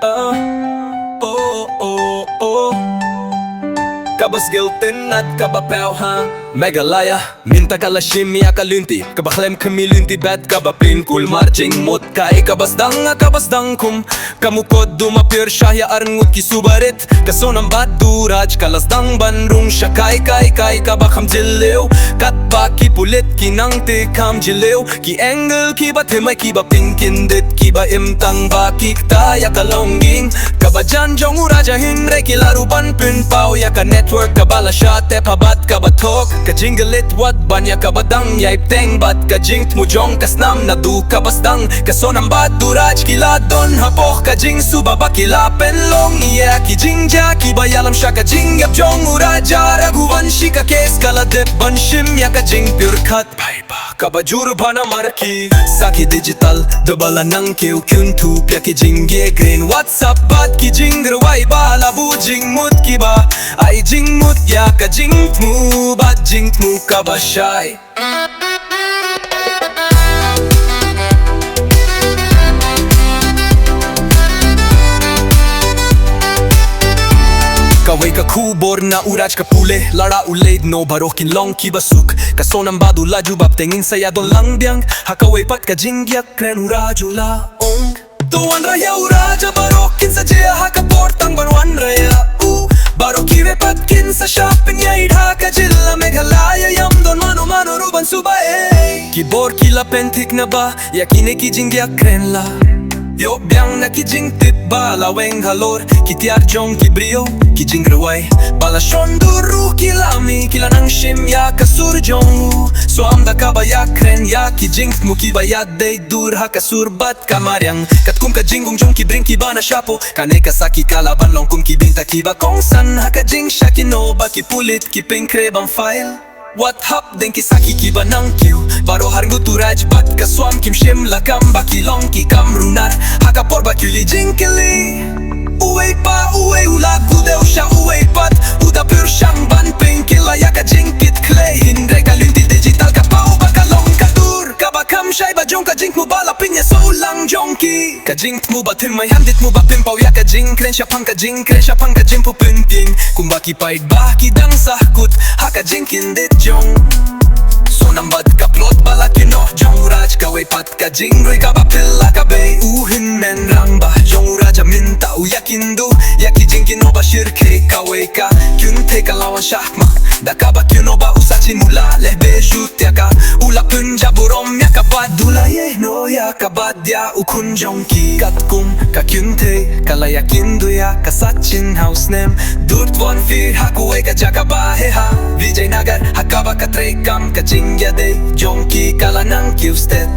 Oh, oh, oh. Kabas giltin at kabapaw ha Megalaya, minta kalashim ya kalinti Kabaklem kamilinti bet kabapin kul marching mot Kai kabasdang kum Kamukod dumapir siya ya arngut kisubarit Kasonang baduraj kalasdang banrung siya Kai kabakam jiliw Katba ki pulit kinang tikam jiliw Ki angle ki batimay ki ba pinkindit Ki ba imtang bakik taya kalongging Kabajan jong uraja hinre ki laruban pinpaw Ya ka network kabala siya te pabat kabatok Kajingalit wad banya kabadang Yaip teng bat kajingt mujong kasnam Nadu kabasdang kasonang baduraj Kila don hapok kajing subaba kila penlong Iya kijingja kibayalam siya kajing Yap jong uraja raguvan shika kes Kaladep banshim ya kajing pure cut Baiba kabajur bana marki Saki digital dabala nang kiw kyuntu Pya kijing ye green whatsapp bat kijing gerwai bala bujing mut kiba Ay jing mut ya kajing mu bat jing mu kabashay Kaway ka kubor na uraj ka pule Lara ulaid no barokin long ki basuk Kasonang badu laju bab tengin sayadon lang biang Hakaway pat ka jingyak kren uraju laong Tuan raya uraja barokin sa jaya hakaportang banwan raya Baroki repatkin sa shopping ya idha ka jilla Meghalaya yam don mano ruban subae Kibor kila pentik na ba yakine ki jingyak kren la Yo biang na kijing tip bala weng halor Kitiar jong kibrio kijing reway Bala shonduru kilami kila nang shim ya kasur jong So amda kabaya kren ya kijing mu kibaya day dur hakasur bat kamaryang Kat kum kajingong jong kibring kiba na shapo Kane kasaki kalaban long kum kibinta kiba kong san hakajing shakino ba kipulit kiping krebang file What hap den kisaki kiba nang kiw Baro harngu turaj bat kaswam kim shim lakam bakilong ki kamrunar Hakapor bakili jinkili Uwe pa uwe ulag udeo siya uwe pat Uda pur siyang ban pinkila yaka jinkit clay Hindre kalinti digital kapaw bakalong kadur Kabakam siya'y bajong kajink mo bala pinya so lang jongki Kajink mo ba timay handit mo ba pimpaw yaka jinkren siya pang kajing po pinping Kung baki paid baki dang sahkut haka jinkindit jong Sonang bad kaplot bala kino jong uraj kaway pat kajing roy kabapilla kabay Uhin men rangba jong uraja minta uyakindu Yaki jinkino ba shirke kaway ka Kyunte kalawan shakma Dakaba kyuno ba usachin mula lehbe shoot yaka Ula punja burom yaka badula ye no yaka badya ukun jongki Katkum kakyunte kalayakindu ya kasachin house name Durt one fear hakuway ka jaka bahe ha Vijay nagar hakaba katrekam kajing jadai jongki kala nang kiustet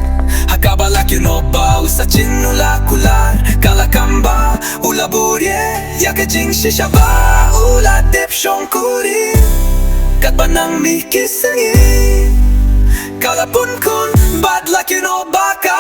Hakaba lakyuno ba usachin ula kular Kala kamba ula burye yaka jing shishaba Ula dep shongkuri Katba nang mikisangin Kalapun kun bad luck you know baka